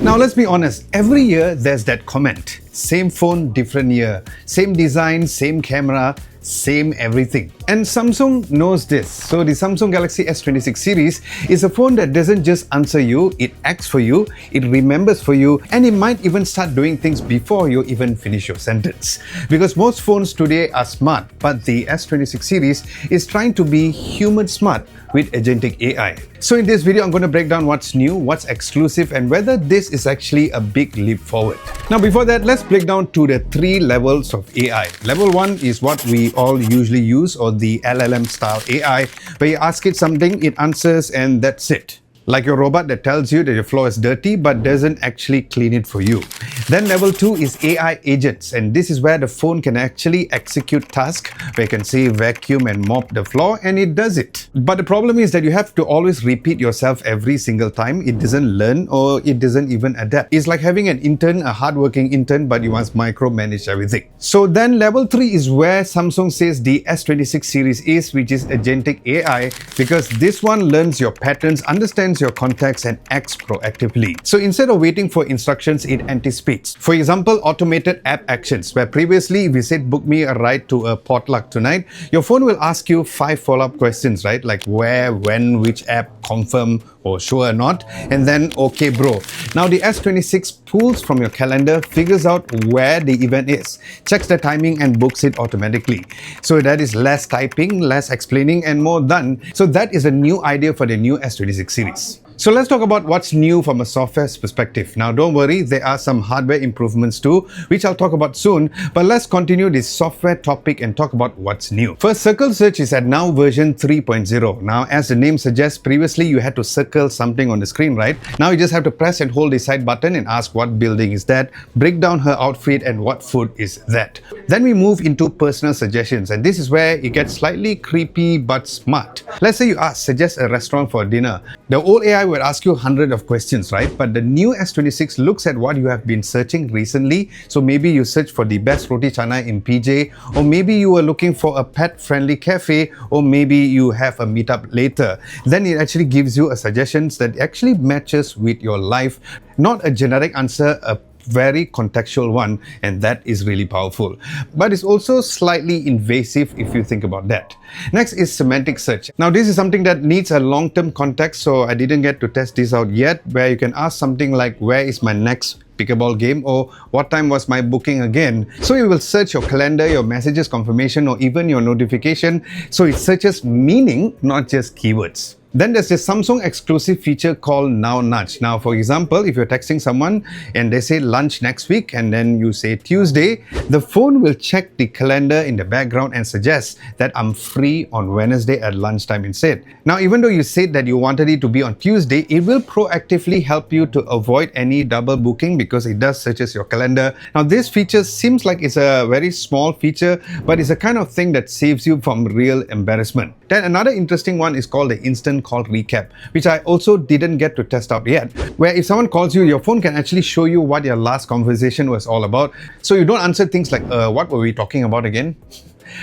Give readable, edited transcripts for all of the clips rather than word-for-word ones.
Now let's be honest, every year there's that comment. Same phone, different year. Same design, same camera, same everything. And Samsung knows this. So the Samsung Galaxy S26 series is a phone that doesn't just answer you, it acts for you, it remembers for you, and it might even start doing things before you even finish your sentence. Because most phones today are smart, but the S26 series is trying to be human smart with Agentic AI. So in this video, I'm going to break down what's new, what's exclusive, and whether this is actually a big leap forward. Now before that, let's break down to the 3 levels of AI. Level 1 is what we all usually use, or the LLM style AI, where you ask it something, it answers, and that's it. Like your robot that tells you that your floor is dirty but doesn't actually clean it for you. Then level 2 is AI agents, and this is where the phone can actually execute tasks, where you can say vacuum and mop the floor, and it does it. But the problem is that you have to always repeat yourself every single time. It doesn't learn, or it doesn't even adapt. It's like having an intern, a hardworking intern, but you must micromanage everything. So then level 3 is where Samsung says the S26 series is, which is Agentic AI, because this one learns your patterns, understands your context, and acts proactively. So instead of waiting for instructions, it anticipates. For example, automated app actions, where previously if you said book me a ride to a potluck tonight, your phone will ask you 5 follow-up questions, right? Like where, when, which app, confirm, or sure or not, and then okay bro. Now the S26 pulls from your calendar, figures out where the event is, checks the timing, and books it automatically. So that is less typing, less explaining, and more done. So that is a new idea for the new S26 series. So let's talk about what's new from a software perspective. Now don't worry, there are some hardware improvements too, which I'll talk about soon, but let's continue this software topic and talk about what's new. First, circle search is at now version 3.0. Now as the name suggests, previously you had to circle something on the screen, right? Now you just have to press and hold the side button and ask what building is that, break down her outfit, and what food is that. Then we move into personal suggestions, and this is where it gets slightly creepy but smart. Let's say you suggest a restaurant for dinner. The old AI will ask you hundreds of questions, right? But the new S26 looks at what you have been searching recently. So maybe you search for the best roti chana in PJ, or maybe you were looking for a pet-friendly cafe, or maybe you have a meetup later. Then it actually gives you a suggestions that actually matches with your life, not a generic answer, a very contextual one, and that is really powerful. But it's also slightly invasive if you think about that. Next is semantic search. Now this is something that needs a long-term context, so I didn't get to test this out yet, where you can ask something like where is my next pickleball game, or what time was my booking again. So it will search your calendar, your messages confirmation, or even your notification. So it searches meaning, not just keywords. Then there's this Samsung exclusive feature called Now Nudge. Now, for example, if you're texting someone and they say lunch next week and then you say Tuesday, the phone will check the calendar in the background and suggest that I'm free on Wednesday at lunchtime instead. Now, even though you said that you wanted it to be on Tuesday, it will proactively help you to avoid any double booking because it does searches your calendar. Now, this feature seems like it's a very small feature, but it's a kind of thing that saves you from real embarrassment. Then another interesting one is called the instant call recap, which I also didn't get to test out yet, where if someone calls you, your phone can actually show you what your last conversation was all about, so you don't answer things like what were we talking about again?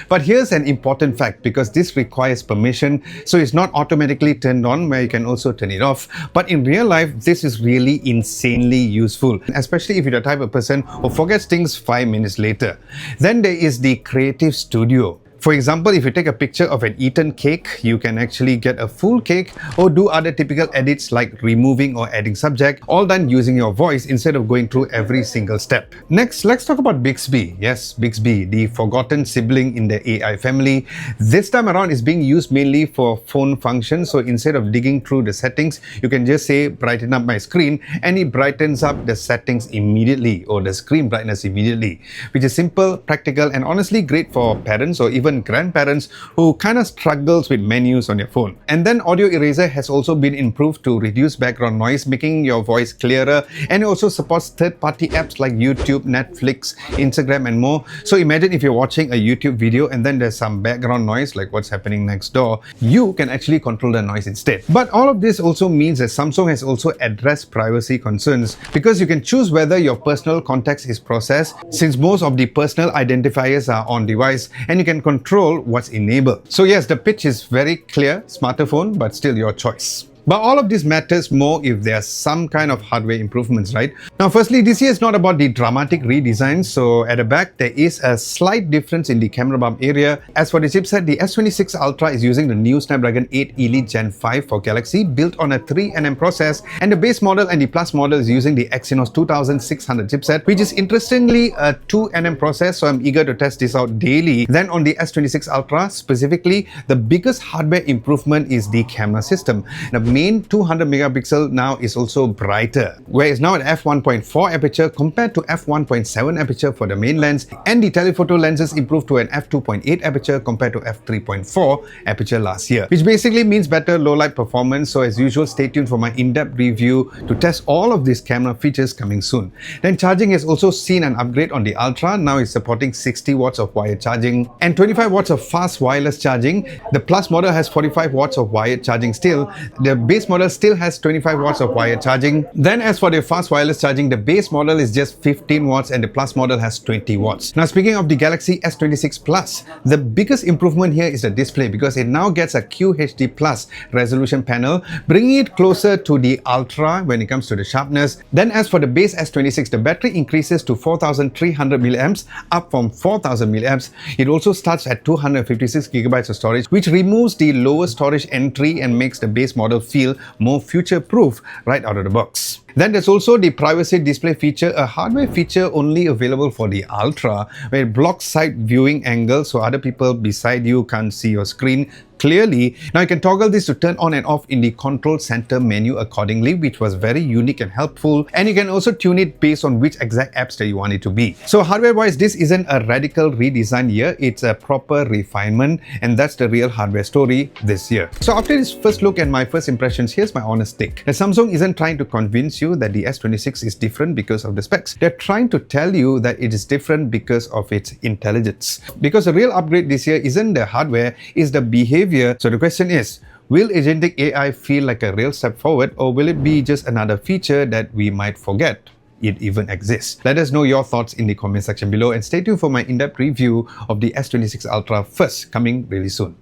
But here's an important fact, because this requires permission, so it's not automatically turned on, where you can also turn it off. But in real life, this is really insanely useful, especially if you're the type of person who forgets things 5 minutes later. Then there is the Creative Studio. For example, if you take a picture of an eaten cake, you can actually get a full cake, or do other typical edits like removing or adding subject, all done using your voice instead of going through every single step. Next, let's talk about Bixby. Yes, Bixby, the forgotten sibling in the AI family. This time around, it's being used mainly for phone functions. So instead of digging through the settings, you can just say brighten up my screen, and it brightens up the settings immediately, or the screen brightness immediately, which is simple, practical, and honestly great for parents or even grandparents who kind of struggles with menus on your phone. And then audio eraser has also been improved to reduce background noise, making your voice clearer, and it also supports third-party apps like YouTube, Netflix, Instagram, and more. So imagine if you're watching a YouTube video and then there's some background noise like what's happening next door, you can actually control the noise instead. But all of this also means that Samsung has also addressed privacy concerns, because you can choose whether your personal context is processed, since most of the personal identifiers are on device, and you can control what's enabled. So yes, the pitch is very clear, smarter phone, but still your choice. But all of this matters more if there's some kind of hardware improvements, right? Now, firstly, this year is not about the dramatic redesign. So at the back, there is a slight difference in the camera bump area. As for the chipset, the S26 Ultra is using the new Snapdragon 8 Elite Gen 5 for Galaxy, built on a 3nm process, and the base model and the Plus model is using the Exynos 2600 chipset, which is interestingly a 2nm process, so I'm eager to test this out daily. Then on the S26 Ultra, specifically, the biggest hardware improvement is the camera system. The main 200 megapixel now is also brighter, where it's now at f1.4 aperture compared to f1.7 aperture for the main lens, and the telephoto lenses improved to an f2.8 aperture compared to f3.4 aperture last year, which basically means better low light performance. So as usual, stay tuned for my in-depth review to test all of these camera features coming soon. Then charging has also seen an upgrade on the Ultra. Now it's supporting 60 watts of wired charging and 25 watts of fast wireless charging. The Plus model has 45 watts of wired charging still. The base model still has 25 watts of wired charging. Then as for the fast wireless charging, the base model is just 15 watts and the Plus model has 20 watts. Now speaking of the Galaxy S26 Plus, the biggest improvement here is the display, because it now gets a QHD Plus resolution panel, bringing it closer to the Ultra when it comes to the sharpness. Then as for the base S26, the battery increases to 4300 milliamps, up from 4000 milliamps. It also starts at 256 gigabytes of storage, which removes the lower storage entry and makes the base model feel more future-proof right out of the box. Then there's also the privacy display feature, a hardware feature only available for the Ultra, where it blocks side viewing angle so other people beside you can't see your screen clearly. Now you can toggle this to turn on and off in the control center menu accordingly, which was very unique and helpful. And you can also tune it based on which exact apps that you want it to be. So hardware-wise, this isn't a radical redesign year, it's a proper refinement, and that's the real hardware story this year. So after this first look and my first impressions, here's my honest take. Now, Samsung isn't trying to convince you that the S26 is different because of the specs. They're trying to tell you that it is different because of its intelligence. Because the real upgrade this year isn't the hardware, it's the behavior. So the question is, will Agentic AI feel like a real step forward, or will it be just another feature that we might forget it even exists? Let us know your thoughts in the comment section below, and stay tuned for my in-depth review of the S26 Ultra first, coming really soon.